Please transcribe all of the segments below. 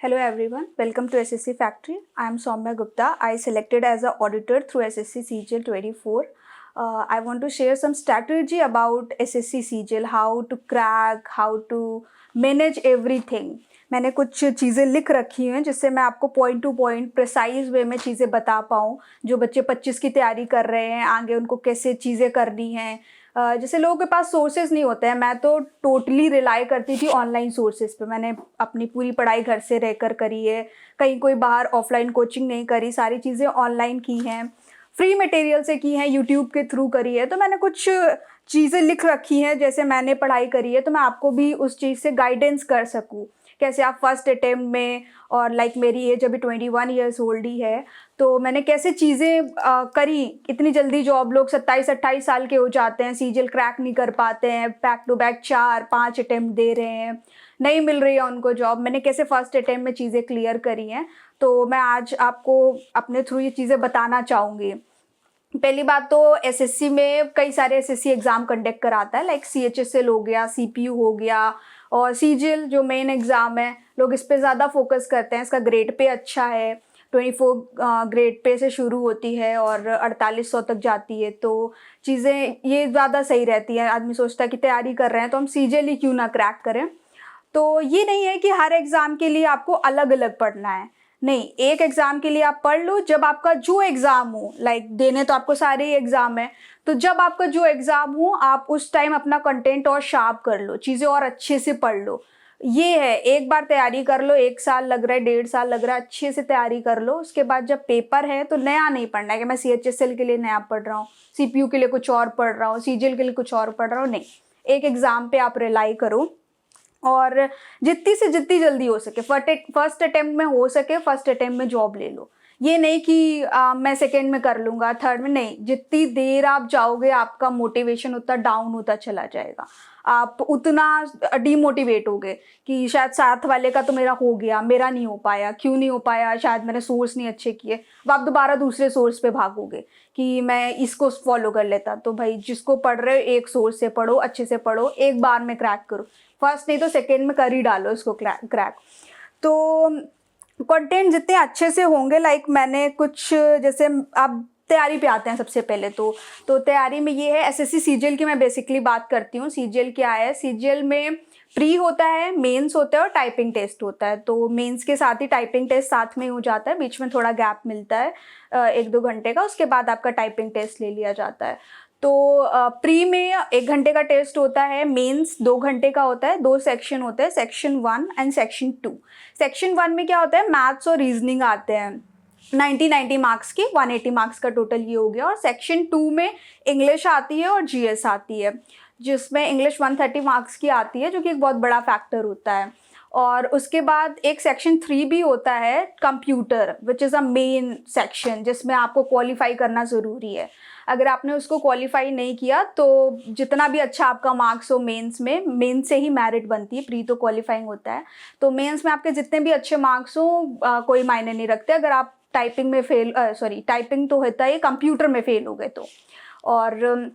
Hello everyone, welcome to SSC Factory. I am Soumya Gupta. I selected as an auditor through SSC CGL 24. I want to share some strategy about SSC CGL, how to crack, how to manage everything. मैंने कुछ चीज़ें लिख रखी हैं जिससे मैं आपको point two point precise वे में चीज़ें बता पाऊँ। जो बच्चे 25 की तैयारी कर रहे हैं आगे उनको कैसे चीज़ें करनी हैं। जैसे लोगों के पास सोर्सेज नहीं होते हैं, मैं तो टोटली रिलाई करती थी ऑनलाइन सोर्सेज पे। मैंने अपनी पूरी पढ़ाई घर से रहकर करी है, कहीं कोई बाहर ऑफलाइन कोचिंग नहीं करी, सारी चीज़ें ऑनलाइन की हैं, फ्री मटेरियल से की हैं, यूट्यूब के थ्रू करी है। तो मैंने कुछ चीज़ें लिख रखी हैं जैसे मैंने पढ़ाई करी है, तो मैं आपको भी उस चीज़ से गाइडेंस कर सकूँ कैसे आप फर्स्ट अटेम्प्ट में। और लाइक मेरी एज अभी 21 ईयर्स ओल्ड ही है, तो मैंने कैसे चीज़ें करी। इतनी जल्दी जॉब लोग 27-28 साल के हो जाते हैं, सीजीएल क्रैक नहीं कर पाते हैं, बैक टू बैक 4-5 अटेम्प्ट दे रहे हैं, नहीं मिल रही है उनको जॉब। मैंने कैसे फर्स्ट अटेम्प्ट में चीज़ें क्लियर करी हैं, तो मैं आज आपको अपने थ्रू ये चीज़ें बताना चाहूँगी। पहली बात तो एसएससी में कई सारे एसएससी एग्ज़ाम कंडक्ट कराता है, लाइक सीएचएसएल हो गया, सीपीयू हो गया, और सीजीएल जो मेन एग्ज़ाम है लोग इस पे ज़्यादा फोकस करते हैं। इसका ग्रेड पे अच्छा है, 24 ग्रेड पे से शुरू होती है और 4800 तक जाती है, तो चीज़ें ये ज़्यादा सही रहती है। आदमी सोचता है कि तैयारी कर रहे हैं तो हम सीजीएल ही क्यों ना क्रैक करें। तो ये नहीं है कि हर एग्ज़ाम के लिए आपको अलग अलग पढ़ना है, नहीं, एक एग्ज़ाम के लिए आप पढ़ लो। जब आपका जो एग्ज़ाम हो, लाइक देने तो आपको सारे ही एग्ज़ाम है, तो जब आपका जो एग्ज़ाम हो आप उस टाइम अपना कंटेंट और शार्प कर लो, चीज़ें और अच्छे से पढ़ लो। ये है, एक बार तैयारी कर लो, 1 साल लग रहा है, 1.5 साल लग रहा है, अच्छे से तैयारी कर लो। उसके बाद जब पेपर है तो नया नहीं पढ़ना है कि मैं सीएचएसएल के लिए नया पढ़ रहा हूँ, सीपीयू के लिए कुछ और पढ़ रहा हूँ, सीजीएल के लिए कुछ और पढ़ रहा हूँ, नहीं। एक एग्ज़ाम पे आप रिलाई करो और जितनी से जितनी जल्दी हो सके फर्स्ट अटेम्प्ट में हो सके फर्स्ट अटेम्प्ट में जॉब ले लो। ये नहीं कि मैं सेकेंड में कर लूँगा, थर्ड में नहीं। जितनी देर आप जाओगे आपका मोटिवेशन उतना डाउन होता चला जाएगा, आप उतना डीमोटिवेट होगे कि शायद साथ वाले का तो मेरा हो गया, मेरा नहीं हो पाया, क्यों नहीं हो पाया, शायद मैंने सोर्स नहीं अच्छे किए। अब आप दोबारा दूसरे सोर्स पे भागोगे कि मैं इसको फॉलो कर लेता। तो भाई जिसको पढ़ रहे हो एक सोर्स से पढ़ो, अच्छे से पढ़ो, एक बार में क्रैक करो, फर्स्ट नहीं तो सेकेंड में कर ही डालो इसको क्रैक। तो कंटेंट जितने अच्छे से होंगे, लाइक मैंने कुछ जैसे अब तैयारी पे आते हैं सबसे पहले तो तैयारी में ये है एसएससी सीजीएल की मैं बेसिकली बात करती हूँ। सीजीएल क्या है, सीजीएल में प्री होता है, मेंस होता है और टाइपिंग टेस्ट होता है। तो मेंस के साथ ही टाइपिंग टेस्ट साथ में हो जाता है, बीच में थोड़ा गैप मिलता है 1-2 घंटे का, उसके बाद आपका टाइपिंग टेस्ट ले लिया जाता है। तो प्री में 1 घंटे का टेस्ट होता है, मेंस 2 घंटे का होता है, 2 सेक्शन होते हैं, सेक्शन 1 एंड सेक्शन 2। सेक्शन 1 में क्या होता है, मैथ्स और रीजनिंग आते हैं, 90 मार्क्स की, 180 मार्क्स का टोटल ये हो गया। और सेक्शन 2 में इंग्लिश आती है और जीएस आती है, जिसमें इंग्लिश 130 मार्क्स की आती है, जो कि एक बहुत बड़ा फैक्टर होता है। और उसके बाद एक सेक्शन 3 भी होता है, computer, which is a main section, जिसमें आपको क्वालिफाई करना ज़रूरी है। अगर आपने उसको क्वालिफाई नहीं किया तो जितना भी अच्छा आपका मार्क्स हो मेंस में, मेंस से ही मेरिट बनती है, प्री तो क्वालिफाइंग होता है। तो मेंस में आपके जितने भी अच्छे मार्क्स हो कोई मायने नहीं रखते अगर आप टाइपिंग में फेल, टाइपिंग तो होता है, कंप्यूटर में फेल हो गए तो। और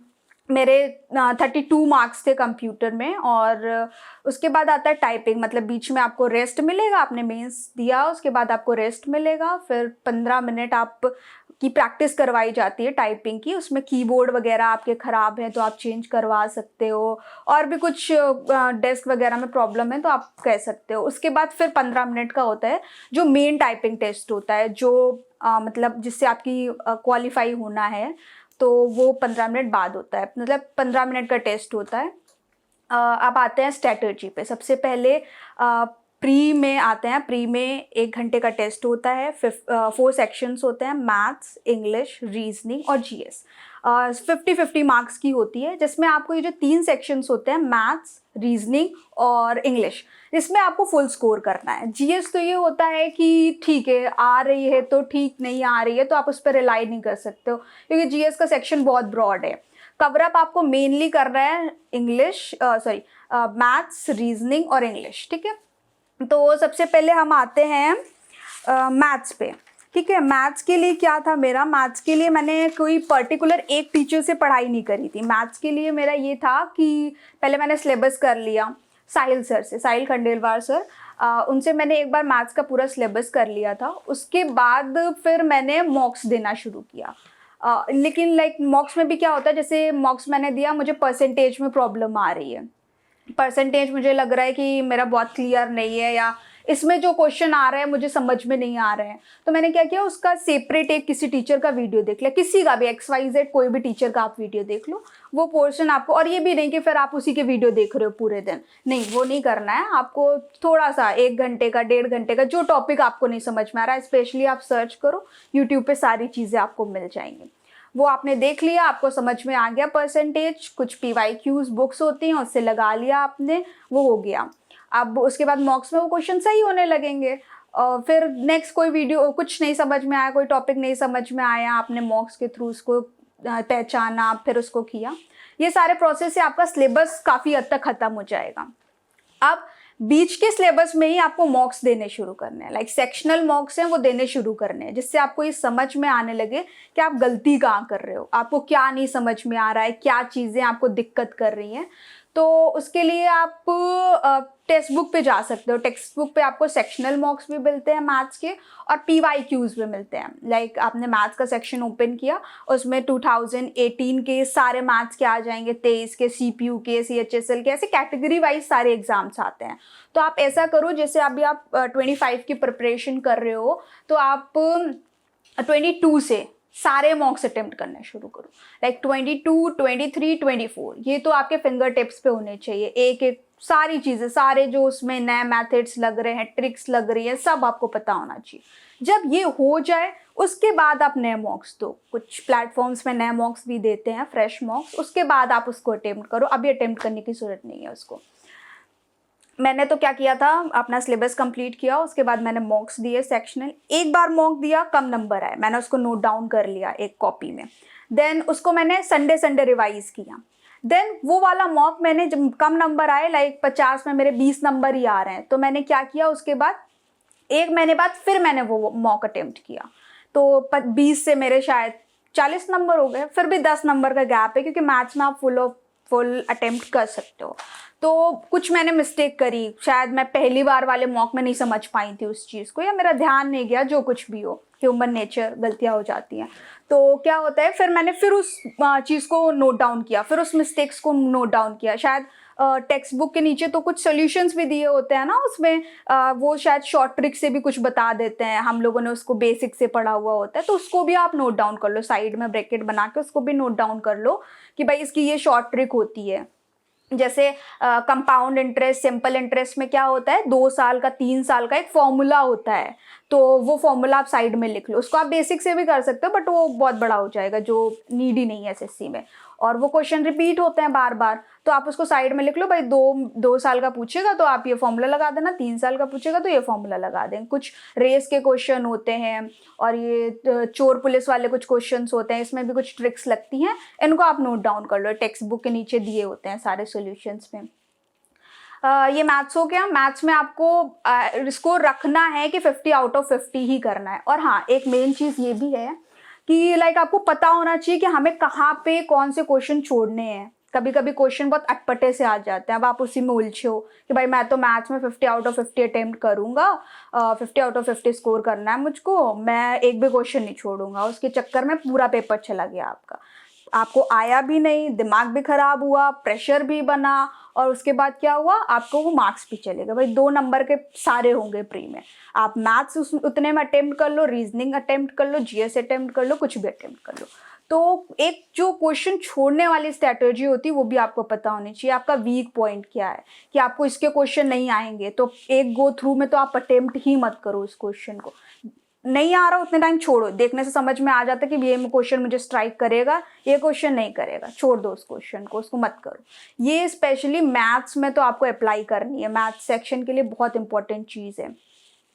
मेरे 32 मार्क्स थे कंप्यूटर में। और उसके बाद आता है टाइपिंग, मतलब बीच में आपको रेस्ट मिलेगा, आपने मेंस दिया उसके बाद आपको रेस्ट मिलेगा, फिर 15 मिनट आप की प्रैक्टिस करवाई जाती है टाइपिंग की। उसमें कीबोर्ड वगैरह आपके ख़राब हैं तो आप चेंज करवा सकते हो, और भी कुछ डेस्क वगैरह में प्रॉब्लम है तो आप कह सकते हो। उसके बाद फिर 15 मिनट का होता है जो मेन टाइपिंग टेस्ट होता है, जो मतलब जिससे आपकी क्वालिफाई होना है, तो वो 15 मिनट बाद होता है, मतलब 15 मिनट का टेस्ट होता है। अब आते हैं स्ट्रैटेजी पे। सबसे पहले प्री में आते हैं। प्री में 1 घंटे का टेस्ट होता है, 4 सेक्शंस होते हैं, मैथ्स, इंग्लिश, रीजनिंग और जीएस। 50-50 मार्क्स की होती है, जिसमें आपको ये जो 3 सेक्शंस होते हैं, मैथ्स, रीजनिंग और इंग्लिश, इसमें आपको फुल स्कोर करना है। जीएस तो ये होता है कि ठीक है आ रही है तो ठीक, नहीं आ रही है तो आप उस पर रिलाई नहीं कर सकते हो, क्योंकि जीएस का सेक्शन बहुत ब्रॉड है। कवरअप आपको मेनली करना है इंग्लिश, मैथ्स, रीजनिंग और इंग्लिश, ठीक है। तो सबसे पहले हम आते हैं मैथ्स पे, ठीक है। मैथ्स के लिए क्या था मेरा, मैथ्स के लिए मैंने कोई पर्टिकुलर एक टीचर से पढ़ाई नहीं करी थी। मैथ्स के लिए मेरा ये था कि पहले मैंने सिलेबस कर लिया साहिल सर से, साहिल खंडेलवाल सर। उनसे मैंने एक बार मैथ्स का पूरा सिलेबस कर लिया था। उसके बाद फिर मैंने मॉक्स देना शुरू किया। लेकिन लाइक मॉक्स में भी क्या होता है, जैसे मॉक्स मैंने दिया, मुझे परसेंटेज में प्रॉब्लम आ रही है, परसेंटेज मुझे लग रहा है कि मेरा बहुत क्लियर नहीं है, या इसमें जो क्वेश्चन आ रहे हैं मुझे समझ में नहीं आ रहे हैं, तो मैंने क्या किया, उसका सेपरेट एक किसी टीचर का वीडियो देख लिया, किसी का भी XYZ कोई भी टीचर का आप वीडियो देख लो, वो पोर्शन आपको, और ये भी नहीं कि फिर आप उसी के वीडियो देख रहे हो पूरे दिन, नहीं, वो नहीं करना है आपको। थोड़ा सा 1 घंटे का, 1.5 घंटे का, जो टॉपिक आपको नहीं समझ में आ रहा है, स्पेशली आप सर्च करो यूट्यूब पे, सारी चीज़ें आपको मिल जाएंगी। वो आपने देख लिया, आपको समझ में आ गया परसेंटेज, कुछ PYQs बुक्स होती हैं उससे लगा लिया आपने, वो हो गया। अब उसके बाद मॉक्स में वो क्वेश्चन सही होने लगेंगे। फिर नेक्स्ट कोई वीडियो, कुछ नहीं समझ में आया, कोई टॉपिक नहीं समझ में आया, आपने मॉक्स के थ्रू उसको पहचाना, फिर उसको किया, ये सारे प्रोसेस से आपका सिलेबस काफ़ी हद तक ख़त्म हो जाएगा। अब बीच के सिलेबस में ही आपको मॉक्स देने शुरू करने हैं, लाइक सेक्शनल मॉक्स हैं वो देने शुरू करने हैं, जिससे आपको ये समझ में आने लगे कि आप गलती कहाँ कर रहे हो, आपको क्या नहीं समझ में आ रहा है, क्या चीज़ें आपको दिक्कत कर रही हैं। तो उसके लिए आप टेक्स्ट बुक पे जा सकते हो। टेक्स्ट बुक पे आपको सेक्शनल मॉक्स भी मिलते हैं मैथ्स के, और PYQs भी मिलते हैं। लाइक आपने मैथ्स का सेक्शन ओपन किया, उसमें 2018 के सारे मैथ्स के आ जाएंगे, 23 के, CPU के, CHSL के, ऐसे कैटेगरी वाइज सारे एग्जाम्स आते हैं। तो आप ऐसा करो, जैसे अभी आप 25 की प्रिपरेशन कर रहे हो, तो आप 22 से सारे मॉक्स अटेम्प्ट करने शुरू करो, लाइक 22, 23, 24, ये तो आपके फिंगर टिप्स पे होने चाहिए। एक एक सारी चीज़ें, सारे जो उसमें नए मेथड्स लग रहे हैं, ट्रिक्स लग रही है, सब आपको पता होना चाहिए। जब ये हो जाए उसके बाद आप नए मॉक्स दो। कुछ प्लेटफॉर्म्स में नए मॉक्स भी देते हैं, फ्रेश मॉक्स, उसके बाद आप उसको अटेम्प्ट करो। अभी अटेम्प्ट करने की ज़रूरत नहीं है उसको। मैंने तो क्या किया था, अपना सिलेबस कंप्लीट किया, उसके बाद मैंने मॉक्स दिए सेक्शनल। एक बार मॉक दिया, कम नंबर आए, मैंने उसको नोट डाउन कर लिया एक कॉपी में। देन उसको मैंने संडे रिवाइज किया। देन वो वाला मॉक मैंने, जब कम नंबर आए, लाइक 50 में मेरे 20 नंबर ही आ रहे हैं, तो मैंने क्या किया, उसके बाद 1 महीने बाद फिर मैंने वो मॉक अटेम्प्ट किया। तो 20 से मेरे शायद 40 नंबर हो गए। फिर भी 10 नंबर का गैप है, क्योंकि मैथ्स में आप फुल अटेम्प्ट कर सकते हो। तो कुछ मैंने मिस्टेक करी, शायद मैं पहली बार वाले मॉक में नहीं समझ पाई थी उस चीज़ को, या मेरा ध्यान नहीं गया, जो कुछ भी हो, ह्यूमन नेचर, गलतियाँ हो जाती हैं। तो क्या होता है, फिर मैंने फिर उस चीज़ को नोट डाउन किया, फिर उस मिस्टेक्स को नोट डाउन किया। शायद टेक्स्ट बुक के नीचे तो कुछ सॉल्यूशंस भी दिए होते हैं ना उसमें, वो शायद शॉर्ट ट्रिक से भी कुछ बता देते हैं, हम लोगों ने उसको बेसिक से पढ़ा हुआ होता है, तो उसको भी आप नोट डाउन कर लो, साइड में ब्रैकेट बना के उसको भी नोट डाउन कर लो कि भाई इसकी ये शॉर्ट ट्रिक होती है। जैसे कंपाउंड इंटरेस्ट, सिंपल इंटरेस्ट में क्या होता है, 2 साल का, 3 साल का एक फॉर्मूला होता है, तो वो फॉर्मूला आप साइड में लिख लो। उसको आप बेसिक से भी कर सकते हो, बट वो बहुत बड़ा हो जाएगा, जो नीड ही नहीं है SSC में, और वो क्वेश्चन रिपीट होते हैं बार बार, तो आप उसको साइड में लिख लो। भाई 2 साल का पूछेगा तो आप ये फॉर्मूला लगा देना, 3 साल का पूछेगा तो ये फॉर्मूला लगा दें। कुछ रेस के क्वेश्चन होते हैं, और ये चोर पुलिस वाले कुछ क्वेश्चंस होते हैं, इसमें भी कुछ ट्रिक्स लगती हैं, इनको आप नोट डाउन कर लो। टेक्स्ट बुक के नीचे दिए होते हैं सारे सॉल्यूशंस में। ये मैथ्स हो गया। मैथ्स में आपको इसको रखना है कि 50 आउट ऑफ 50 ही करना है। और हाँ, एक मेन चीज़ ये भी है कि लाइक आपको पता होना चाहिए कि हमें कहाँ पे कौन से क्वेश्चन छोड़ने हैं। कभी कभी क्वेश्चन बहुत अटपटे से आ जाते हैं, अब आप उसी में उलझे हो कि भाई मैं तो मैथ्स में 50 आउट ऑफ 50 अटेम्प्ट करूँगा, 50 आउट ऑफ 50 स्कोर करना है मुझको, मैं एक भी क्वेश्चन नहीं छोड़ूंगा। उसके चक्कर में पूरा पेपर चला गया आपका, आपको आया भी नहीं, दिमाग भी खराब हुआ, प्रेशर भी बना, और उसके बाद क्या हुआ, आपको वो मार्क्स भी चलेगा। भाई 2 नंबर के सारे होंगे प्री में। आप मैथ्स उतने में अटेम्प्ट कर लो, रीजनिंग अटेम्प्ट कर लो, GS अटेम्प्ट कर लो, कुछ भी अटेम्प्ट कर लो। तो एक जो क्वेश्चन छोड़ने वाली स्ट्रैटेजी होती है वो भी आपको पता होनी चाहिए। आपका वीक पॉइंट क्या है, कि आपको इसके क्वेश्चन नहीं आएंगे, तो एक गो थ्रू में तो आप अटेम्प्ट ही मत करो उस क्वेश्चन को। नहीं आ रहा उतने टाइम छोड़ो, देखने से समझ में आ जाता है कि ये क्वेश्चन मुझे स्ट्राइक करेगा, ये क्वेश्चन नहीं करेगा, छोड़ दो उस क्वेश्चन को, उसको मत करो। ये स्पेशली मैथ्स में तो आपको अप्लाई करनी है, मैथ्स सेक्शन के लिए बहुत इंपॉर्टेंट चीज़ है।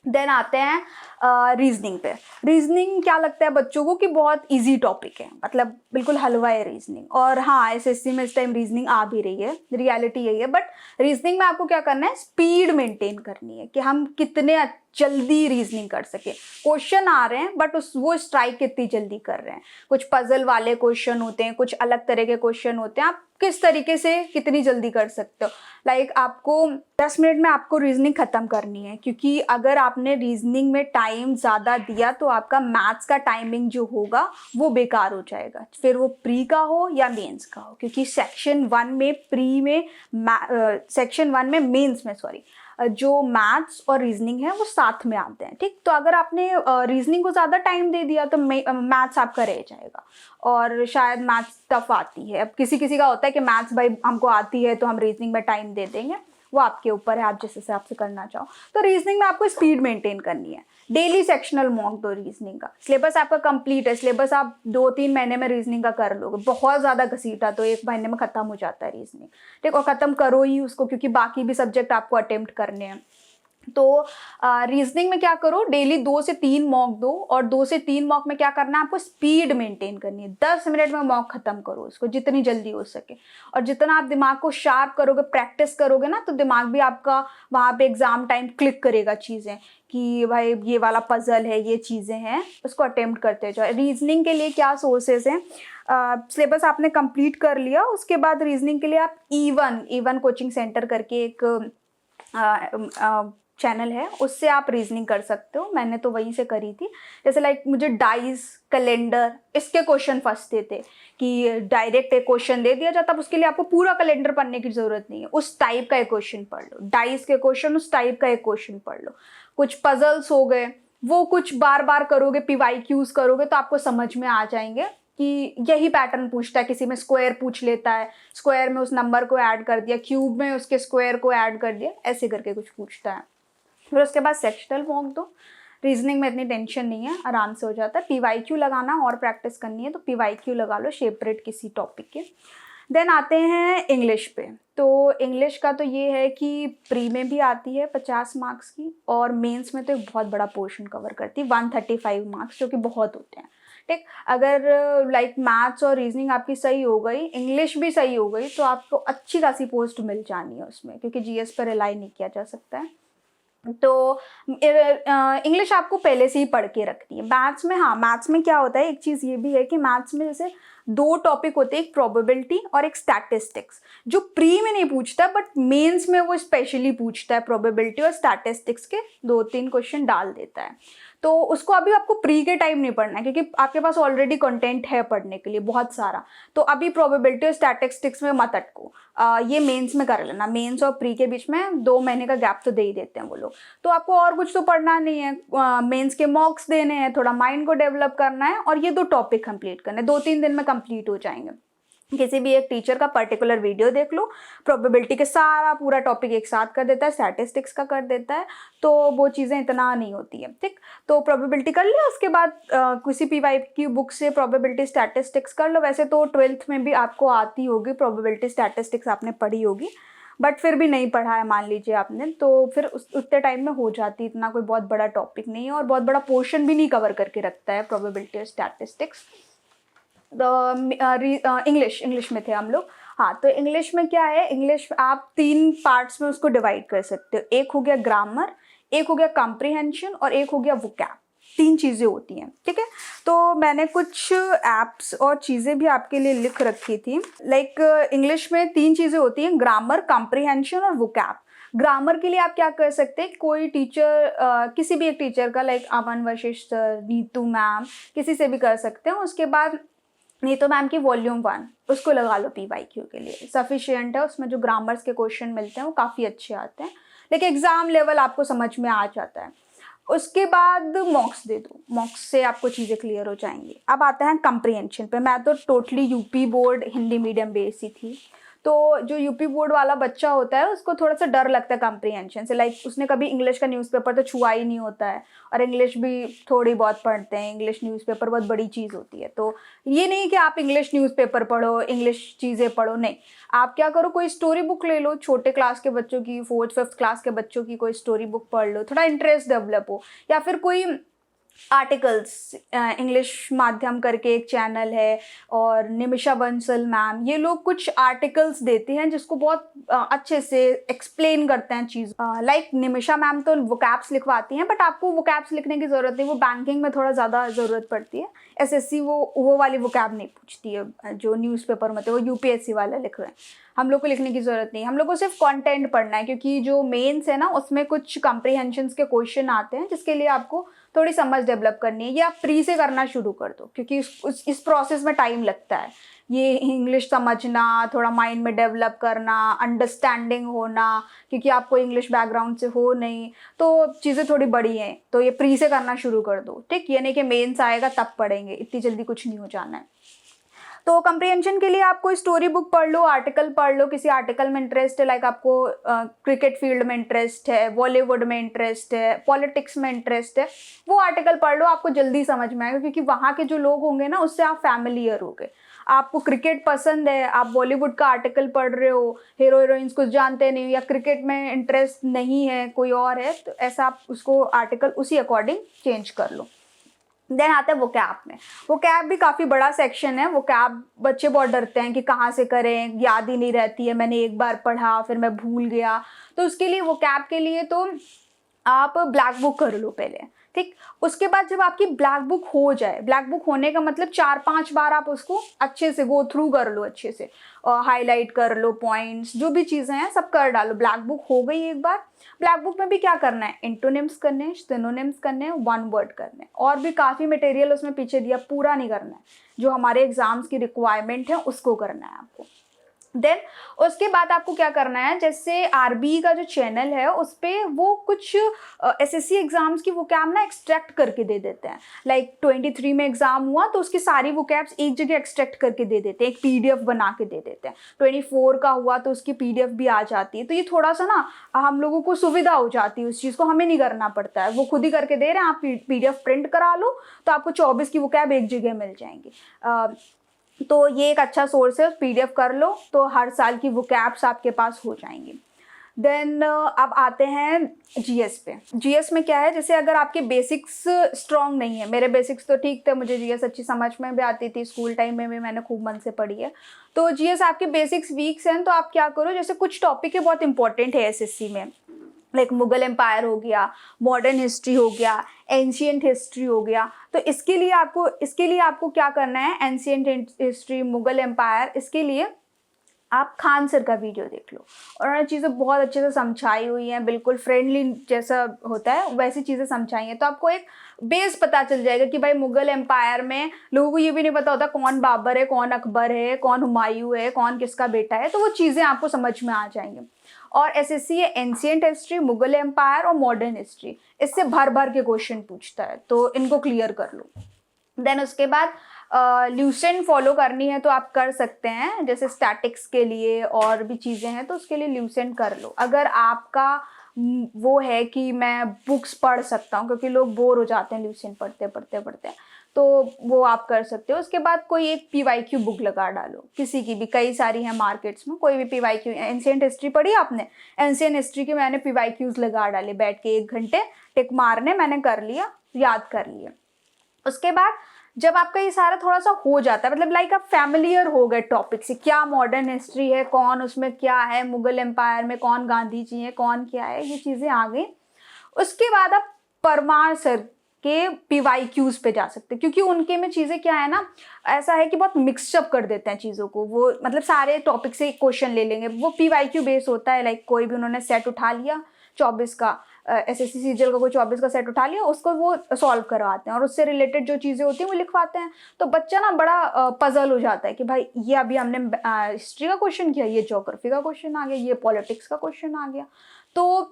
देन आते हैं रीजनिंग पे। रीजनिंग क्या लगता है बच्चों को कि बहुत इजी टॉपिक है, मतलब बिल्कुल हलवा है रीजनिंग। और हाँ, SSC में इस टाइम रीजनिंग आ भी रही है, रियलिटी यही है। बट रीजनिंग में आपको क्या करना है, स्पीड मेंटेन करनी है, कि हम कितने जल्दी रीजनिंग कर सके। क्वेश्चन आ रहे हैं बट वो स्ट्राइक कितनी जल्दी कर रहे हैं। कुछ पजल वाले क्वेश्चन होते हैं, कुछ अलग तरह के क्वेश्चन होते हैं, आप किस तरीके से कितनी जल्दी कर सकते हो। लाइक आपको 10 मिनट में आपको रीजनिंग खत्म करनी है, क्योंकि अगर आपने रीजनिंग में टाइम ज़्यादा दिया तो आपका मैथ्स का टाइमिंग जो होगा वो बेकार हो जाएगा, फिर वो प्री का हो या मेंस का हो। क्योंकि सेक्शन 1 में प्री में सेक्शन 1 में मेंस में सॉरी जो मैथ्स और रीजनिंग है वो साथ में आते हैं। ठीक, तो अगर आपने रीजनिंग को ज़्यादा टाइम दे दिया तो मैथ्स आपका रह जाएगा, और शायद मैथ्स टफ आती है। अब किसी किसी का होता है कि मैथ्स भाई हमको आती है तो हम रीजनिंग में टाइम दे देंगे, वो आपके ऊपर है, आप जिस हिसाब से करना चाहो। तो रीजनिंग में आपको स्पीड मेंटेन करनी है। डेली सेक्शनल मॉक दो रीजनिंग का। सिलेबस आपका कंप्लीट है, सिलेबस आप 2-3 महीने में रीजनिंग का कर लोगे। बहुत ज़्यादा घसीटा तो 1 महीने में ख़त्म हो जाता है रीजनिंग। ठीक, और ख़त्म करो ही उसको, क्योंकि बाकी भी सब्जेक्ट आपको अटेम्प्ट करने हैं। तो रीजनिंग में क्या करो, डेली 2 से 3 मॉक दो, और 2 से 3 मॉक में क्या करना है, आपको स्पीड मेंटेन करनी है। 10 मिनट में मॉक खत्म करो उसको जितनी जल्दी हो सके। और जितना आप दिमाग को शार्प करोगे, प्रैक्टिस करोगे ना, तो दिमाग भी आपका वहाँ पे एग्जाम टाइम क्लिक करेगा चीज़ें कि भाई ये वाला पजल है, ये चीज़ें हैं, उसको अटेम्प्ट करते जाओ। रीजनिंग के लिए क्या सोर्सेज हैं, सिलेबस आपने कंप्लीट कर लिया, उसके बाद रीजनिंग के लिए आप E1 कोचिंग सेंटर करके एक चैनल है, उससे आप रीजनिंग कर सकते हो। मैंने तो वहीं से करी थी। जैसे लाइक मुझे डाइस, कैलेंडर, इसके क्वेश्चन फंसते थे कि डायरेक्ट एक क्वेश्चन दे दिया जाता, अब उसके लिए आपको पूरा कैलेंडर पढ़ने की जरूरत नहीं है, उस टाइप का एक क्वेश्चन पढ़ लो। डाइस के क्वेश्चन उस टाइप का एक क्वेश्चन पढ़ लो। कुछ पजल्स हो गए, वो कुछ बार बार करोगे, PYQs करोगे तो आपको समझ में आ जाएंगे कि यही पैटर्न पूछता है। किसी में स्क्वायर पूछ लेता है, स्क्वायर में उस नंबर को ऐड कर दिया, क्यूब में उसके स्क्वायर को ऐड कर दिया, ऐसे करके कुछ पूछता है। फिर उसके बाद सेक्शनल मॉक दो। रीजनिंग में इतनी टेंशन नहीं है, आराम से हो जाता है। PYQ लगाना और प्रैक्टिस करनी है तो PYQ लगा लो, सेपरेट किसी टॉपिक के। देन आते हैं इंग्लिश पे। तो इंग्लिश का तो ये है कि प्री में भी आती है 50 मार्क्स की, और मेंस में तो एक बहुत बड़ा पोर्शन कवर करती है 135 मार्क्स, जो कि बहुत होते हैं। ठीक, अगर लाइक मैथ्स और रीजनिंग आपकी सही हो गई, इंग्लिश भी सही हो गई, तो आपको अच्छी खासी पोस्ट मिल जानी है उसमें, क्योंकि GS पर रिलाई नहीं किया जा सकता है। तो इंग्लिश आपको पहले से ही पढ़ के रखनी है। मैथ्स में, हाँ, मैथ्स में क्या होता है, एक चीज़ ये भी है कि मैथ्स में जैसे 2 टॉपिक होते हैं, एक प्रोबेबिलिटी और एक स्टैटिस्टिक्स, जो प्री में नहीं पूछता बट मेंस में वो स्पेशली पूछता है। प्रोबेबिलिटी और स्टैटिस्टिक्स के 2-3 क्वेश्चन डाल देता है। तो उसको अभी आपको प्री के टाइम नहीं पढ़ना है, क्योंकि आपके पास ऑलरेडी कंटेंट है पढ़ने के लिए बहुत सारा। तो अभी प्रोबेबिलिटी और स्टैटिस्टिक्स में मत अटको, ये मेंस में कर लेना। मेंस और प्री के बीच में 2 महीने का गैप तो दे ही देते हैं वो लोग। तो आपको और कुछ तो पढ़ना नहीं है, मेंस के मॉक्स देने हैं, थोड़ा माइंड को डेवलप करना है, और ये 2 टॉपिक कंप्लीट करने हैं। 2-3 दिन में कंप्लीट हो जाएंगे। किसी भी एक टीचर का पर्टिकुलर वीडियो देख लो, प्रोबेबिलिटी के सारा पूरा टॉपिक एक साथ कर देता है, स्टैटिस्टिक्स का कर देता है, तो वो चीज़ें इतना नहीं होती है। ठीक, तो प्रोबेबिलिटी कर लिया, उसके बाद किसी PYQ बुक से प्रोबेबिलिटी स्टैटिस्टिक्स कर लो। वैसे तो 12th में भी आपको आती होगी प्रोबेबिलिटी स्टैटिस्टिक्स, आपने पढ़ी होगी, बट फिर भी नहीं पढ़ा है मान लीजिए आपने, तो फिर उतने टाइम में हो जाती, इतना कोई बहुत बड़ा टॉपिक नहीं है, और बहुत बड़ा पोर्शन भी नहीं कवर करके रखता है प्रोबेबिलिटी और स्टैटिस्टिक्स। इंग्लिश में थे हम लोग। हाँ, तो इंग्लिश में क्या है, इंग्लिश आप 3 पार्ट्स में उसको डिवाइड कर सकते हो। एक हो गया ग्रामर, एक हो गया कॉम्प्रिहेंशन, और एक हो गया वोकैब। 3 चीज़ें होती हैं। ठीक है, तो मैंने कुछ एप्स और चीज़ें भी आपके लिए लिख रखी थी। लाइक इंग्लिश में 3 चीज़ें होती हैं, ग्रामर, कॉम्प्रिहेंशन और वोकैब। ग्रामर के लिए आप क्या कर सकते हैं, कोई टीचर, किसी भी एक टीचर का, लाइक अमन वशिष्ठ सर, नीतू मैम, किसी से भी कर सकते हैं। उसके बाद नीतू मैम की वॉल्यूम 1 उसको लगा लो PYQ के लिए, सफिशिएंट है। उसमें जो ग्रामर्स के क्वेश्चन मिलते हैं वो काफ़ी अच्छे आते हैं, लेकिन एग्जाम लेवल आपको समझ में आ जाता है। उसके बाद मॉक्स दे दो, मॉक्स से आपको चीज़ें क्लियर हो जाएंगी। अब आते हैं कॉम्प्रिहेंशन पे। मैं तो totally UP board Hindi medium base ही थी, तो जो UP बोर्ड वाला बच्चा होता है उसको थोड़ा सा डर लगता है कॉम्प्रिहेंशन से। लाइक उसने कभी इंग्लिश का न्यूज़पेपर तो छुआ ही नहीं होता है, और इंग्लिश भी थोड़ी बहुत पढ़ते हैं। इंग्लिश न्यूज़पेपर बहुत बड़ी चीज़ होती है। तो ये नहीं कि आप इंग्लिश न्यूज़पेपर पढ़ो, इंग्लिश चीज़ें पढ़ो, नहीं। आप क्या करो, कोई स्टोरी बुक ले लो, छोटे क्लास के बच्चों की, 4th 5th क्लास के बच्चों की कोई स्टोरी बुक पढ़ लो, थोड़ा इंटरेस्ट डेवलप हो। या फिर कोई आर्टिकल्स, इंग्लिश माध्यम करके एक चैनल है, और निमिषा बंसल मैम, ये लोग कुछ आर्टिकल्स देते हैं जिसको बहुत अच्छे से एक्सप्लेन करते हैं चीज़। लाइक निमिषा मैम तो वोकैब्स लिखवाती हैं, बट आपको वोकैब्स लिखने की ज़रूरत नहीं, वो बैंकिंग में थोड़ा ज़्यादा ज़रूरत पड़ती है। एसएससी वो वाली वोकैब नहीं पूछती है जो न्यूज़पेपर में थे, वो यूपीएससी वाले लिख रहे हैं। हम लोग को लिखने की ज़रूरत नहीं, हम लोग को सिर्फ कंटेंट पढ़ना है, क्योंकि जो मेंस है ना उसमें कुछ कम्प्रीहेंशंस के क्वेश्चन आते हैं जिसके लिए आपको थोड़ी समझ डेवलप करनी है। ये आप प्री से करना शुरू कर दो, क्योंकि इस प्रोसेस में टाइम लगता है। ये इंग्लिश समझना, थोड़ा माइंड में डेवलप करना, अंडरस्टैंडिंग होना, क्योंकि आपको इंग्लिश बैकग्राउंड से हो नहीं, तो चीज़ें थोड़ी बड़ी हैं, तो ये प्री से करना शुरू कर दो, ठीक। ये नहीं कि मेंस आएगा तब पढ़ेंगे, इतनी जल्दी कुछ नहीं हो जाना है। तो कम्प्रीहेंशन के लिए आप कोई स्टोरी बुक पढ़ लो, आर्टिकल पढ़ लो, किसी आर्टिकल में इंटरेस्ट है, लाइक आपको क्रिकेट फील्ड में इंटरेस्ट है, बॉलीवुड में इंटरेस्ट है, पॉलिटिक्स में इंटरेस्ट है, वो आर्टिकल पढ़ लो, आपको जल्दी समझ में आएगा, क्योंकि वहाँ के जो लोग होंगे ना उससे आप फैमिलियर होगे। आपको क्रिकेट पसंद है, आप बॉलीवुड का आर्टिकल पढ़ रहे हो, हीरो हीरोइंस कुछ जानते नहीं, या क्रिकेट में इंटरेस्ट नहीं है, कोई और है, तो ऐसा आप उसको आर्टिकल उसी अकॉर्डिंग चेंज कर लो। देन आता है वोकैब में। वोकैब भी काफ़ी बड़ा सेक्शन है। वोकैब बच्चे बहुत डरते हैं कि कहाँ से करें, याद ही नहीं रहती है, मैंने एक बार पढ़ा फिर मैं भूल गया। तो उसके लिए वोकैब के लिए तो आप ब्लैक बुक कर लो पहले, ठीक। उसके बाद जब आपकी ब्लैक बुक हो जाए, ब्लैक बुक होने का मतलब 4-5 बार आप उसको अच्छे से गो थ्रू कर लो, अच्छे से हाईलाइट कर लो, पॉइंट्स जो भी चीज़ें हैं सब कर डालो। ब्लैक बुक हो गई एक बार। ब्लैक बुक में भी क्या करना है, इंटोनिम्स करने हैं, सिनोनिम्स करने हैं, वन वर्ड करने हैं, और भी काफ़ी मटेरियल उसमें पीछे दिया, पूरा नहीं करना है, जो हमारे एग्जाम्स की रिक्वायरमेंट है उसको करना है आपको। देन उसके बाद आपको क्या करना है, जैसे आरबी का जो चैनल है उस पर वो कुछ एसएससी एग्जाम्स की वोकैब ना एक्सट्रैक्ट करके दे देते हैं। लाइक 23 में एग्जाम हुआ तो उसकी सारी वोकैब्स एक जगह एक्सट्रैक्ट करके दे देते हैं, एक पीडीएफ बना के दे देते हैं। 24 का हुआ तो उसकी पीडीएफ भी आ जाती है। तो ये थोड़ा सा ना हम लोगों को सुविधा हो जाती है, उस चीज़ को हमें नहीं करना पड़ता है, वो खुद ही करके दे रहे हैं। आप पीडीएफ प्रिंट करा लो तो आपको 24 की वोकैब एक जगह मिल जाएंगी। तो ये एक अच्छा सोर्स है, पीडीएफ कर लो तो हर साल की वोकैब्स आपके पास हो जाएंगी। देन अब आते हैं जीएस पे। जीएस में क्या है, जैसे अगर आपके बेसिक्स स्ट्रॉन्ग नहीं है, मेरे बेसिक्स तो ठीक थे, मुझे जीएस अच्छी समझ में भी आती थी, स्कूल टाइम में भी मैंने खूब मन से पढ़ी है। तो जीएस आपके बेसिक्स वीक्स हैं तो आप क्या करो, जैसे कुछ टॉपिक है बहुत इंपॉर्टेंट है एसएससी में, लाइक मुगल एम्पायर हो गया, मॉडर्न हिस्ट्री हो गया, एंशियंट हिस्ट्री हो गया। तो इसके लिए आपको क्या करना है, एंशियंट हिस्ट्री, मुगल एम्पायर, इसके लिए आप खान सर का वीडियो देख लो, और उन्होंने चीज़ें बहुत अच्छे से समझाई हुई हैं, बिल्कुल फ्रेंडली जैसा होता है वैसी चीज़ें समझाई हैं। तो आपको एक बेस पता चल जाएगा कि भाई मुगल एम्पायर में लोगों को ये भी नहीं पता होता कौन बाबर है, कौन अकबर है, कौन हुमायूं है, कौन किसका बेटा है, तो वो चीज़ें आपको समझ में आ जाएंगी। और एसएससी है एंशियंट हिस्ट्री, मुगल एम्पायर और मॉडर्न हिस्ट्री, इससे भर भर के क्वेश्चन पूछता है, तो इनको क्लियर कर लो। देन उसके बाद ल्यूसेंट फॉलो करनी है तो आप कर सकते हैं, जैसे स्टैटिक्स के लिए और भी चीज़ें हैं तो उसके लिए ल्यूसेंट कर लो। अगर आपका वो है कि मैं बुक्स पढ़ सकता हूँ, क्योंकि लोग बोर हो जाते हैं ल्यूसेंट पढ़ते पढ़ते पढ़ते, तो वो आप कर सकते हो। उसके बाद कोई एक पीवाईक्यू बुक लगा डालो, किसी की भी, कई सारी हैं मार्केट्स में, कोई भी पीवाईक्यू। एंशियंट हिस्ट्री पढ़ी आपने, एंशियंट हिस्ट्री के मैंने पीवाईक्यूज लगा डाले, बैठ के 1 घंटे टिक मारने, मैंने कर लिया, याद कर लिया। उसके बाद जब आपका ये सारा थोड़ा सा हो जाता है, मतलब लाइक आप फैमिलियर हो गए टॉपिक से, क्या मॉडर्न हिस्ट्री है, कौन उसमें क्या है, मुगल एम्पायर में कौन गांधी जी हैं, कौन क्या है, ये चीज़ें आ गई। उसके बाद आप परमार सर के पीवाईक्यूज पे जा सकते हैं, क्योंकि उनके में चीज़ें क्या है ना, ऐसा है कि बहुत मिक्सअप कर देते हैं चीज़ों को, वो मतलब सारे टॉपिक से एक क्वेश्चन ले लेंगे। वो पीवाईक्यू बेस होता है, लाइक कोई भी उन्होंने सेट उठा लिया 24 का, एसएससी सीजीएल का कोई 24 का सेट उठा लिया, उसको वो सॉल्व करवाते हैं और उससे रिलेटेड जो चीज़ें होती हैं वो लिखवाते हैं। तो बच्चा ना बड़ा पजल हो जाता है कि भाई ये अभी हमने हिस्ट्री का क्वेश्चन किया, ये ज्योग्राफी का क्वेश्चन आ गया, ये पॉलिटिक्स का क्वेश्चन आ गया। तो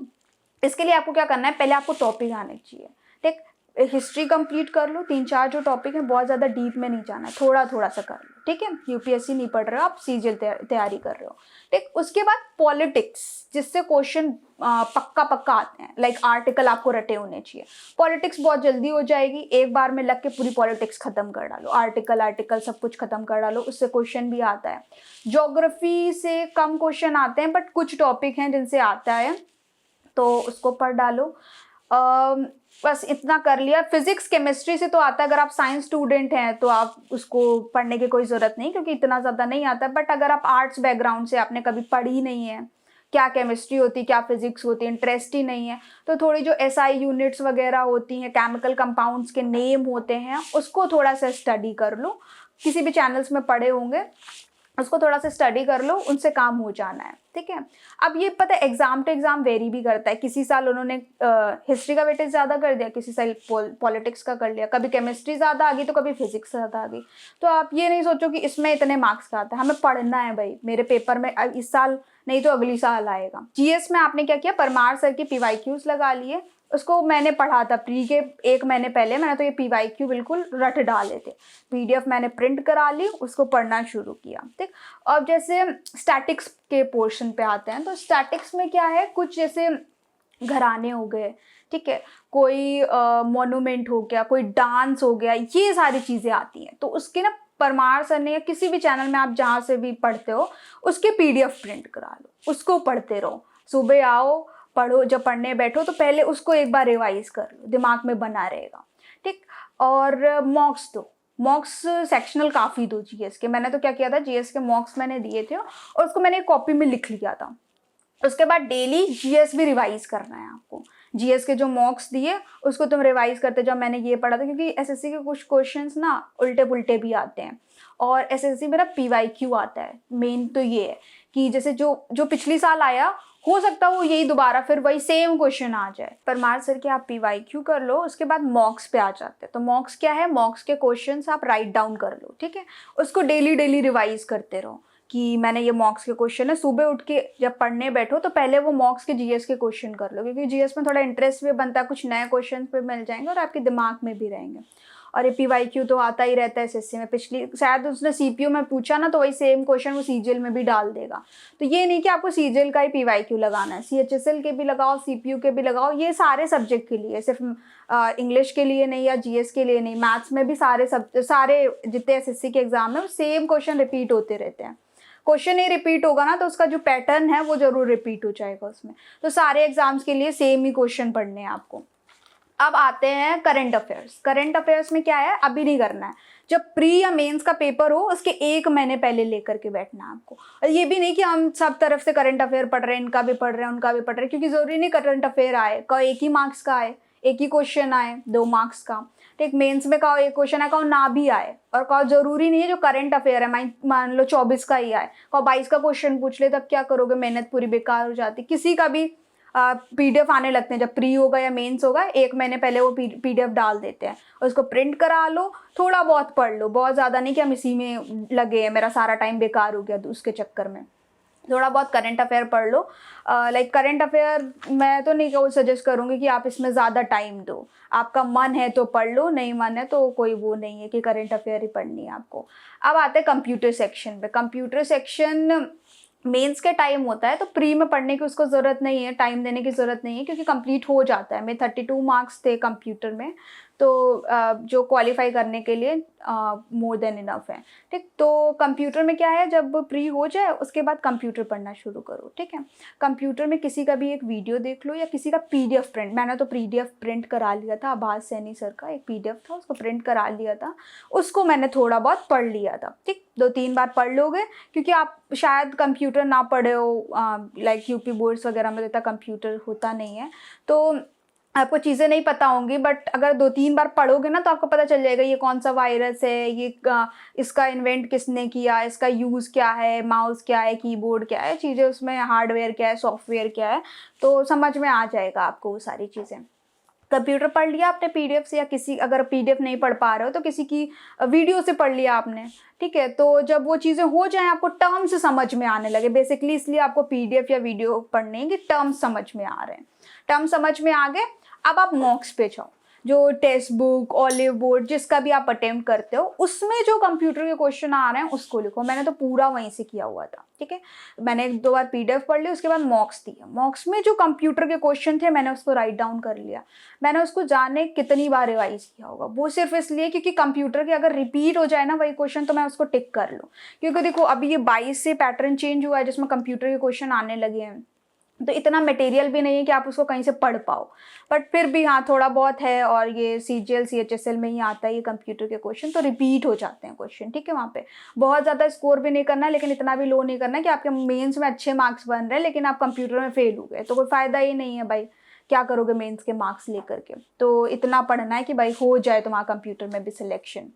इसके लिए आपको क्या करना है, पहले आपको टॉपिक आने चाहिए, ठीक। हिस्ट्री कंप्लीट कर लो, 3-4 जो टॉपिक है, बहुत ज़्यादा डीप में नहीं जाना है, थोड़ा थोड़ा सा कर लो, ठीक है। यूपीएससी नहीं पढ़ रहे हो आप, सीजीएल तैयारी कर रहे हो, ठीक। उसके बाद पॉलिटिक्स, जिससे क्वेश्चन पक्का पक्का आते हैं, लाइक आर्टिकल आपको रटे होने चाहिए। पॉलिटिक्स बहुत जल्दी हो जाएगी, एक बार में लग के पूरी पॉलिटिक्स खत्म कर डालो, आर्टिकल सब कुछ खत्म कर डालो, उससे क्वेश्चन भी आता है। ज्योग्राफी से कम क्वेश्चन आते हैं, बट कुछ टॉपिक हैं जिनसे आता है, तो उसको पढ़ डालो। बस इतना कर लिया। फिजिक्स केमिस्ट्री से तो आता है, अगर आप साइंस स्टूडेंट हैं तो आप उसको पढ़ने की कोई ज़रूरत नहीं, क्योंकि इतना ज़्यादा नहीं आता। बट अगर आप आर्ट्स बैकग्राउंड से, आपने कभी पढ़ी नहीं है क्या केमिस्ट्री होती, क्या फिजिक्स होती है, इंटरेस्ट ही नहीं है, तो थोड़ी जो एसआई यूनिट्स वगैरह होती हैं, केमिकल कंपाउंड्स के नेम होते हैं, उसको थोड़ा सा स्टडी कर लो। किसी भी चैनल्स में पढ़े होंगे, उसको थोड़ा सा स्टडी कर लो, उनसे काम हो जाना है, ठीक है। अब ये पता है एग्जाम टू एग्जाम वेरी भी करता है। किसी साल उन्होंने हिस्ट्री का वेटेज ज़्यादा कर दिया, किसी साल पॉलिटिक्स का कर लिया, कभी केमिस्ट्री ज़्यादा आ गई तो कभी फिजिक्स ज़्यादा आ गई। तो आप ये नहीं सोचो कि इसमें इतने मार्क्स का आता है, हमें पढ़ना है भाई। मेरे पेपर में इस साल नहीं तो अगली साल आएगा। जीएस में आपने क्या किया, परमार सर की पीवाईक्यूज लगा लिए, उसको मैंने पढ़ा था प्री के 1 महीने पहले। मैंने तो ये पीवाईक्यू बिल्कुल रट डाले थे, पीडीएफ मैंने प्रिंट करा ली, उसको पढ़ना शुरू किया, ठीक। अब जैसे स्टैटिक्स के पोर्शन पे आते हैं, तो स्टैटिक्स में क्या है, कुछ जैसे घराने हो गए, ठीक है, कोई मोनूमेंट हो गया, कोई डांस हो गया, ये सारी चीज़ें आती हैं। तो उसके ना परमार सर ने, या किसी भी चैनल में आप जहाँ से भी पढ़ते हो, उसके पीडीएफ प्रिंट करा लो, उसको पढ़ते रहो। सुबह आओ, पढ़ो, जब पढ़ने बैठो तो पहले उसको एक बार रिवाइज कर लो, दिमाग में बना रहेगा, ठीक। और मॉक्स दो, मॉक्स सेक्शनल काफ़ी दो जीएस के। मैंने तो क्या किया था, जीएस के मॉक्स मैंने दिए थे और उसको मैंने एक कॉपी में लिख लिया था। उसके बाद डेली जीएस भी रिवाइज करना है आपको। जीएस के जो मॉक्स दिए उसको तुम रिवाइज करते जाओ। मैंने ये पढ़ा था, क्योंकि एसएससी के कुछ क्वेश्चंस ना उल्टे पुल्टे भी आते हैं, और एसएससी में ना पीवाईक्यू आता है। मेन तो ये है कि जैसे जो जो पिछली साल आया, हो सकता है वो यही दोबारा फिर वही सेम क्वेश्चन आ जाए। परमार सर के आप पीवाईक्यू कर लो, उसके बाद मॉक्स पे आ जाते हैं। तो मॉक्स क्या है, मॉक्स के क्वेश्चंस आप राइट डाउन कर लो, ठीक है। उसको डेली डेली रिवाइज करते रहो कि मैंने ये मॉक्स के क्वेश्चन है। सुबह उठ के जब पढ़ने बैठो तो पहले वो मॉक्स के जीएस के क्वेश्चन कर लो, क्योंकि जीएस में थोड़ा इंटरेस्ट भी बनता है, कुछ नए क्वेश्चन पे मिल जाएंगे और आपके दिमाग में भी रहेंगे। और ये पीवाईक्यू तो आता ही रहता है एसएससी में। पिछली शायद उसने सीपीयू में पूछा ना, तो वही सेम क्वेश्चन वो सीजीएल में भी डाल देगा। तो ये नहीं कि आपको सीजीएल का ही पीवाईक्यू लगाना है, सीएचएसएल के भी लगाओ, सीपीयू के भी लगाओ। ये सारे सब्जेक्ट के लिए, सिर्फ इंग्लिश के लिए नहीं या जीएस के लिए नहीं, मैथ्स में भी सारे जितने एसएससी के एग्जाम है वो सेम क्वेश्चन रिपीट होते रहते हैं। क्वेश्चन ही रिपीट होगा ना, तो उसका जो पैटर्न है वो जरूर रिपीट हो जाएगा उसमें। तो सारे एग्जाम्स के लिए सेम ही क्वेश्चन पढ़ने हैं आपको। अब आते हैं करंट अफेयर्स। करंट अफेयर्स में क्या है, अभी नहीं करना है, जब प्री या मेंस का पेपर हो उसके 1 महीने पहले लेकर के बैठना है आपको। और ये भी नहीं कि हम सब तरफ से करंट अफेयर पढ़ रहे हैं, इनका भी पढ़ रहे हैं, उनका भी पढ़ रहे हैं, क्योंकि जरूरी नहीं करंट अफेयर आए, कहो 1 ही मार्क्स का आए, 1 ही क्वेश्चन आए 2 मार्क्स का, ठीक। मेंस में कहो 1 क्वेश्चन आए, कहो ना भी आए, और कहो जरूरी नहीं है जो करंट अफेयर है मान लो 24 का ही आए, कहो 22 का क्वेश्चन पूछ ले, तब क्या करोगे, मेहनत पूरी बेकार हो जाती। किसी का भी पीडीएफ आने लगते हैं, जब प्री होगा या मेंस होगा 1 महीने पहले वो पीडीएफ डाल देते हैं, उसको प्रिंट करा लो, थोड़ा बहुत पढ़ लो, बहुत ज़्यादा नहीं कि हम इसी में लगे हैं, मेरा सारा टाइम बेकार हो गया उसके चक्कर में। थोड़ा बहुत करंट अफेयर पढ़ लो। लाइक करंट अफेयर मैं तो नहीं सजेस्ट करूँगी कि आप इसमें ज़्यादा टाइम दो, आपका मन है तो पढ़ लो, नहीं मन है तो कोई वो नहीं है कि करंट अफेयर ही पढ़नी है आपको। अब आते हैं कंप्यूटर सेक्शन पे। कंप्यूटर सेक्शन मेंस के टाइम होता है, तो प्री में पढ़ने की उसको ज़रूरत नहीं है, टाइम देने की ज़रूरत नहीं है, क्योंकि कंप्लीट हो जाता है। मेरे 32 मार्क्स थे कंप्यूटर में, तो जो क्वालिफाई करने के लिए मोर देन इनफ है, ठीक। तो कंप्यूटर में क्या है, जब प्री हो जाए उसके बाद कंप्यूटर पढ़ना शुरू करो, ठीक है। कंप्यूटर में किसी का भी एक वीडियो देख लो या किसी का पीडीएफ प्रिंट, मैंने तो पीडीएफ प्रिंट करा लिया था, आभास सैनी सर का एक पीडीएफ था, उसको प्रिंट करा लिया था, उसको मैंने थोड़ा बहुत पढ़ लिया था, ठीक। 2-3 बार पढ़ लोगे, क्योंकि आप शायद कंप्यूटर ना पढ़े हो, लाइक यूपी बोर्ड्स वगैरह में इतना कंप्यूटर होता नहीं है, तो आपको चीज़ें नहीं पता होंगी। बट अगर 2-3 बार पढ़ोगे ना, तो आपको पता चल जाएगा ये कौन सा वायरस है, ये इसका इन्वेंट किसने किया, इसका यूज़ क्या है, माउस क्या है, कीबोर्ड क्या है, चीज़ें उसमें हार्डवेयर क्या है, सॉफ्टवेयर क्या है, तो समझ में आ जाएगा आपको वो सारी चीज़ें। कंप्यूटर पढ़ लिया आपने पीडीएफ से, या किसी अगर पीडीएफ नहीं पढ़ पा रहे हो तो किसी की वीडियो से पढ़ लिया आपने, ठीक है। तो जब वो चीज़ें हो जाएं, आपको टर्म्स समझ में आने लगे, बेसिकली इसलिए आपको पीडीएफ या वीडियो पढ़ने हैं कि टर्म्स समझ में आ रहे हैं। टर्म्स समझ में आ गए, अब आप मॉक्स पे जाओ, जो टेक्स्ट बुक, ऑलिव बोर्ड, जिसका भी आप अटेम्प्ट करते हो, उसमें जो कंप्यूटर के क्वेश्चन आ रहे हैं उसको लिखो। मैंने तो पूरा वहीं से किया हुआ था, ठीक है। मैंने 1-2 बार पीडीएफ पढ़ लिया, उसके बाद मॉक्स दिया, मॉक्स में जो कंप्यूटर के क्वेश्चन थे मैंने उसको राइट डाउन कर लिया। मैंने उसको जाने कितनी बार रिवाइज किया होगा, वो सिर्फ इसलिए क्योंकि कंप्यूटर के अगर रिपीट हो जाए ना वही क्वेश्चन, तो मैं उसको टिक कर लूँ। क्योंकि देखो अभी ये 22 से पैटर्न चेंज हुआ है जिसमें कंप्यूटर के क्वेश्चन आने लगे हैं, तो इतना मटेरियल भी नहीं है कि आप उसको कहीं से पढ़ पाओ, बट फिर भी हाँ थोड़ा बहुत है। और ये CGL CHSL में ही आता है ये कंप्यूटर के क्वेश्चन, तो रिपीट हो जाते हैं क्वेश्चन, ठीक है। वहाँ पे बहुत ज़्यादा स्कोर भी नहीं करना है, लेकिन इतना भी लो नहीं करना है कि आपके मेंस में अच्छे मार्क्स बन रहे हैं लेकिन आप कंप्यूटर में फेल हो गए, तो कोई फ़ायदा ही नहीं है भाई, क्या करोगे मेंस के मार्क्स लेकर के। तो इतना पढ़ना है कि भाई हो जाए तुम्हारा कंप्यूटर में भी सिलेक्शन,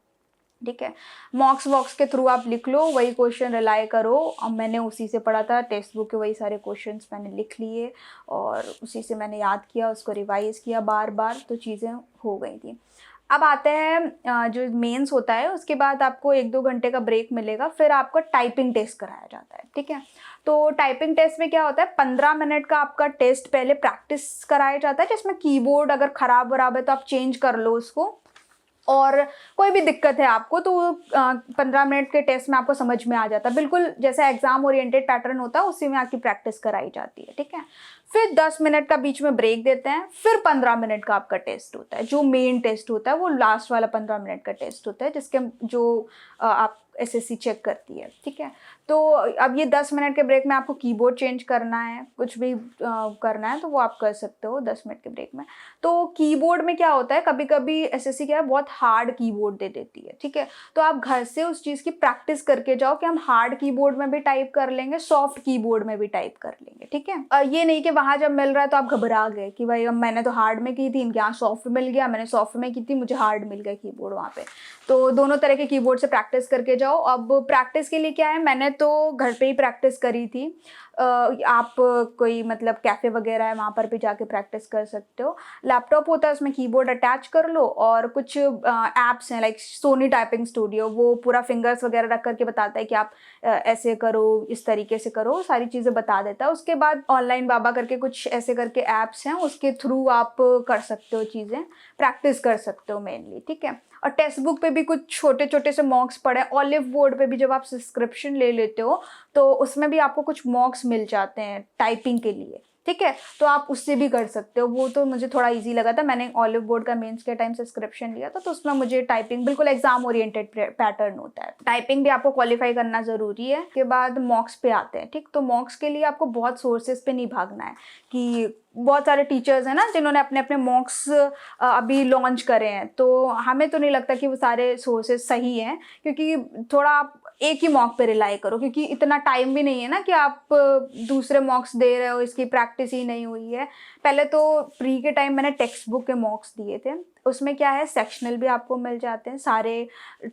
ठीक है। मॉक्स वॉक्स के थ्रू आप लिख लो, वही क्वेश्चन रिलाई करो। अब मैंने उसी से पढ़ा था, टेक्स्ट बुक के वही सारे क्वेश्चंस मैंने लिख लिए और उसी से मैंने याद किया, उसको रिवाइज किया बार बार, तो चीज़ें हो गई थी। अब आते हैं जो मेंस होता है उसके बाद आपको 1-2 घंटे का ब्रेक मिलेगा, फिर आपका टाइपिंग टेस्ट कराया जाता है, ठीक है। तो टाइपिंग टेस्ट में क्या होता है, 15 मिनट का आपका टेस्ट पहले प्रैक्टिस कराया जाता है, जिसमें कीबोर्ड अगर ख़राब वराब है तो आप चेंज कर लो उसको, और कोई भी दिक्कत है आपको तो 15 मिनट के टेस्ट में आपको समझ में आ जाता है, बिल्कुल जैसे एग्जाम ओरिएंटेड पैटर्न होता है उसी में आपकी प्रैक्टिस कराई जाती है, ठीक है। फिर 10 मिनट का बीच में ब्रेक देते हैं, फिर 15 मिनट का आपका टेस्ट होता है। जो मेन टेस्ट होता है वो लास्ट वाला 15 मिनट का टेस्ट होता है, जिसके जो आप SSC चेक करती है, ठीक है। तो अब ये 10 मिनट के ब्रेक में आपको कीबोर्ड चेंज करना है, कुछ भी करना है तो वो आप कर सकते हो 10 मिनट के ब्रेक में। तो कीबोर्ड में क्या होता है, कभी कभी SSC क्या है बहुत हार्ड कीबोर्ड दे देती है, ठीक है। तो आप घर से उस चीज़ की प्रैक्टिस करके जाओ कि हम हार्ड कीबोर्ड में भी टाइप कर लेंगे, सॉफ्ट कीबोर्ड में भी टाइप कर लेंगे, ठीक है। ये नहीं कि वहाँ जब मिल रहा है तो आप घबरा गए कि भाई अब मैंने तो हार्ड में की थी, इनके यहाँ सॉफ्ट मिल गया, मैंने सॉफ्ट में की थी, मुझे हार्ड मिल गया कीबोर्ड वहाँ पे। तो दोनों तरह के कीबोर्ड से प्रैक्टिस करके जाओ। अब प्रैक्टिस के लिए क्या है, मैंने तो घर पे ही प्रैक्टिस करी थी। आप कोई मतलब कैफ़े वगैरह है वहाँ पर भी जाके प्रैक्टिस कर सकते हो। लैपटॉप होता है उसमें कीबोर्ड अटैच कर लो, और कुछ ऐप्स हैं लाइक सोनी टाइपिंग स्टूडियो, वो पूरा फिंगर्स वगैरह रख करके बताता है कि आप ऐसे करो, इस तरीके से करो, सारी चीज़ें बता देता है। उसके बाद ऑनलाइन बाबा करके कुछ ऐसे करके ऐप्स हैं, उसके थ्रू आप कर सकते हो चीज़ें, प्रैक्टिस कर सकते हो मेनली, ठीक है। और टेक्स्ट बुक पे भी कुछ छोटे छोटे से मॉक्स पड़े हैं। ऑलिव बोर्ड पे भी जब आप सब्सक्रिप्शन ले लेते हो तो उसमें भी आपको कुछ मॉक्स मिल जाते हैं टाइपिंग के लिए, ठीक है। तो आप उससे भी कर सकते हो। वो तो मुझे थोड़ा इजी लगा था, मैंने ऑलिव बोर्ड का मेंस के टाइम सब्सक्रिप्शन लिया था, तो उसमें मुझे टाइपिंग बिल्कुल एग्जाम ओरिएंटेड पैटर्न होता है। टाइपिंग भी आपको क्वालिफाई करना जरूरी है। के बाद मॉक्स पे आते हैं, ठीक। तो मॉक्स के लिए आपको बहुत सोर्सेज पे नहीं भागना है, कि बहुत सारे टीचर्स हैं ना जिन्होंने अपने अपने मॉक्स अभी लॉन्च करे हैं, तो हमें तो नहीं लगता कि वो सारे सोर्सेज सही हैं, क्योंकि थोड़ा आप एक ही मॉक पे रिलाई करो, क्योंकि इतना टाइम भी नहीं है ना कि आप दूसरे मॉक्स दे रहे हो, इसकी प्रैक्टिस ही नहीं हुई है। पहले तो प्री के टाइम मैंने टेक्स्ट बुक के मॉक्स दिए थे, उसमें क्या है सेक्शनल भी आपको मिल जाते हैं, सारे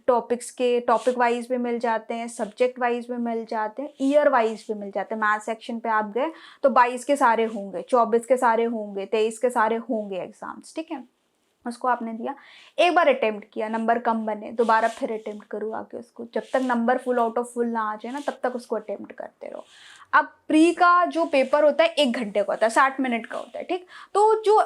टॉपिक्स के टॉपिक वाइज भी मिल जाते हैं, सब्जेक्ट वाइज भी मिल जाते हैं, ईयर वाइज भी मिल जाते हैं। मैथ सेक्शन पे आप गए तो 22 के सारे होंगे, 24 के सारे होंगे, 23 के सारे होंगे एग्जाम्स, ठीक है। उसको आपने दिया, एक बार अटेम्प्ट किया, नंबर कम बने, दोबारा फिर अटेम्प्ट करो आके उसको, जब तक number full out of full ना आ जाए ना तब तक उसको अटेम्प्ट करते रहो। अब प्री का जो पेपर होता है 1 घंटे का होता है, 60 मिनट का होता है, ठीक। तो जो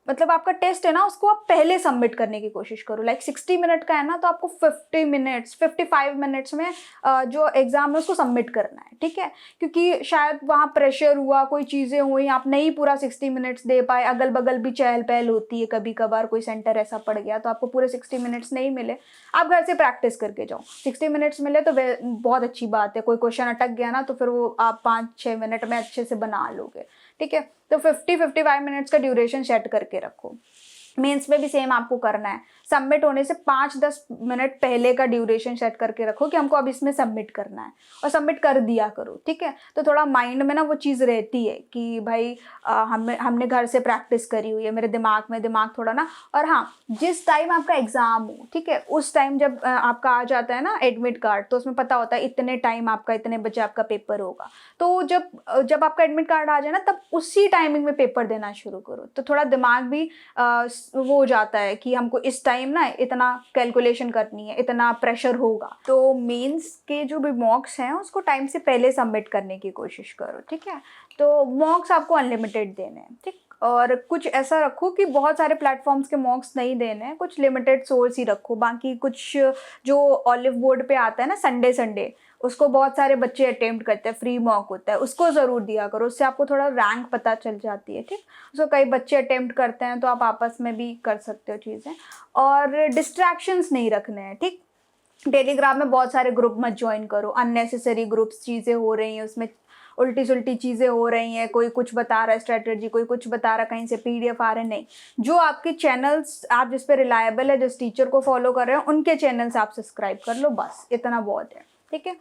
मतलब आपका टेस्ट है ना उसको आप पहले सबमिट करने की कोशिश करो। लाइक 60 मिनट का है ना तो आपको 50 मिनट्स 55 मिनट्स में जो एग्ज़ाम है उसको सबमिट करना है, ठीक है। क्योंकि शायद वहाँ प्रेशर हुआ, कोई चीज़ें हुई, आप नहीं पूरा 60 मिनट्स दे पाए, अगल बगल भी चहल पहल होती है, कभी कभार कोई सेंटर ऐसा पड़ गया तो आपको पूरे 60 मिनट्स नहीं मिले, आप घर से प्रैक्टिस करके जाओ। 60 मिनट्स मिले तो बहुत अच्छी बात है, कोई क्वेश्चन अटक गया ना तो फिर वो आप 5-6 मिनट में अच्छे से बना लोगे, ठीक है। तो 50-55 मिनट्स का ड्यूरेशन सेट करके रखो। मेंस में भी सेम आपको करना है, सबमिट होने से 5-10 मिनट पहले का ड्यूरेशन सेट करके रखो कि हमको अब इसमें सबमिट करना है, और सबमिट कर दिया करो, ठीक है। तो थोड़ा माइंड में ना वो चीज़ रहती है कि भाई हमने घर से प्रैक्टिस करी हुई है, मेरे दिमाग थोड़ा ना। और हाँ, जिस टाइम आपका एग्ज़ाम हो, ठीक है, उस टाइम जब आपका आ जाता है ना एडमिट कार्ड, तो उसमें पता होता है इतने टाइम आपका, इतने बजे आपका पेपर होगा। तो जब आपका एडमिट कार्ड आ जाए ना तब उसी टाइमिंग में पेपर देना शुरू करो, तो थोड़ा दिमाग भी वो हो जाता है कि हमको इस टाइम ना इतना कैलकुलेशन करनी है, इतना प्रेशर होगा। तो मेंस के जो भी मॉक्स हैं उसको टाइम से पहले सबमिट करने की कोशिश करो, ठीक है। तो मॉक्स आपको अनलिमिटेड देने हैं, ठीक। और कुछ ऐसा रखो कि बहुत सारे प्लेटफॉर्म्स के मॉक्स नहीं देने हैं, कुछ लिमिटेड सोर्स ही रखो। बाकी कुछ जो ऑलिव बोर्ड पे आता है ना संडे संडे, उसको बहुत सारे बच्चे अटेम्प्ट करते हैं, फ्री मॉक होता है, उसको ज़रूर दिया करो, उससे आपको थोड़ा रैंक पता चल जाती है, ठीक। उसको कई बच्चे अटेम्प्ट करते हैं तो आप आपस में भी कर सकते हो चीज़ें। और डिस्ट्रैक्शंस नहीं रखने हैं, ठीक। टेलीग्राम में बहुत सारे ग्रुप मत ज्वाइन करो, अननेसेसरी ग्रुप्स चीज़ें हो रही हैं उसमें, उल्टी सुल्टी चीज़ें हो रही हैं, कोई कुछ बता रहा है स्ट्रेटजी, कोई कुछ बता रहा है, कहीं से PDF आ रहे हैं, नहीं। जो आपके चैनल्स आप जिस पे रिलायबल है, जिस टीचर को फॉलो कर रहे हैं, उनके चैनल्स आप सब्सक्राइब कर लो, बस इतना बहुत है, ठीक है।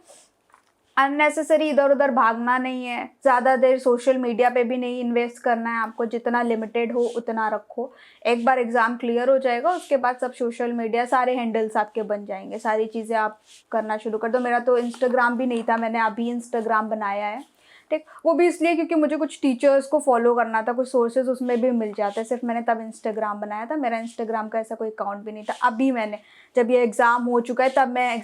अननेसेसरी इधर उधर भागना नहीं है, ज़्यादा देर सोशल मीडिया पे भी नहीं इन्वेस्ट करना है आपको, जितना लिमिटेड हो उतना रखो। एक बार एग्ज़ाम क्लियर हो जाएगा, उसके बाद सब सोशल मीडिया सारे हैंडल्स आपके बन जाएंगे, सारी चीज़ें आप करना शुरू कर दो। मेरा तो इंस्टाग्राम भी नहीं था, मैंने अभी इंस्टाग्राम बनाया है, ठीक। वो भी इसलिए क्योंकि मुझे कुछ टीचर्स को फॉलो करना था, कुछ सोर्सेज उसमें भी मिल जाते हैं, सिर्फ मैंने तब इंस्टाग्राम बनाया था। मेरा इंस्टाग्राम का ऐसा कोई अकाउंट भी नहीं था। अभी मैंने, जब ये एग्ज़ाम हो चुका है, तब मैं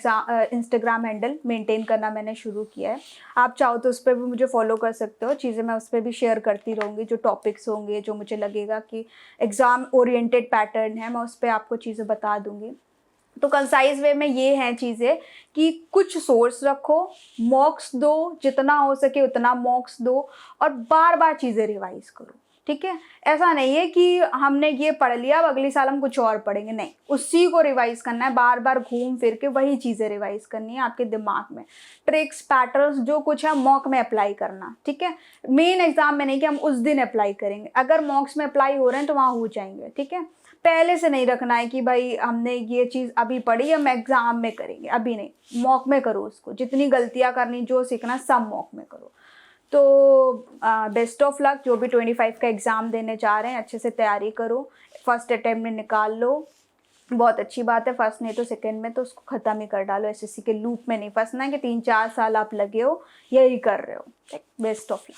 इंस्टाग्राम हैंडल मेंटेन करना मैंने शुरू किया है। आप चाहो तो उस पर भी मुझे फॉलो कर सकते हो, चीज़ें मैं उस पर भी शेयर करती रहूँगी, जो टॉपिक्स होंगे, जो मुझे लगेगा कि एग्ज़ाम ओरिएंटेड पैटर्न है, मैं उस पर आपको चीज़ें बता दूँगी। तो कंसाइज वे में ये हैं चीज़ें कि कुछ सोर्स रखो, मॉक्स दो, जितना हो सके उतना मॉक्स दो, और बार बार चीज़ें रिवाइज करो, ठीक है। ऐसा नहीं है कि हमने ये पढ़ लिया अब अगले साल हम कुछ और पढ़ेंगे, नहीं, उसी को रिवाइज करना है, बार बार घूम फिर के वही चीज़ें रिवाइज करनी है आपके दिमाग में। ट्रिक्स पैटर्न्स जो कुछ है मॉक में अप्लाई करना, ठीक है। मेन एग्जाम में नहीं कि हम उस दिन अप्लाई करेंगे, अगर मॉक्स में अप्लाई हो रहे हैं तो वहाँ हो जाएंगे, ठीक है। पहले से नहीं रखना है कि भाई हमने ये चीज़ अभी पढ़ी, हम एग्ज़ाम में करेंगे, अभी नहीं, मॉक में करो उसको। जितनी गलतियाँ करनी, जो सीखना, सब मॉक में करो। तो बेस्ट ऑफ लक, जो भी 25 का एग्ज़ाम देने जा रहे हैं, अच्छे से तैयारी करो, फर्स्ट अटैम्प्ट में निकाल लो, बहुत अच्छी बात है। फर्स्ट नहीं तो सेकंड में तो उसको ख़त्म ही कर डालो, SSC के लूप में नहीं फंसना है कि 3-4 साल आप लगे हो यही कर रहे हो। Best of luck.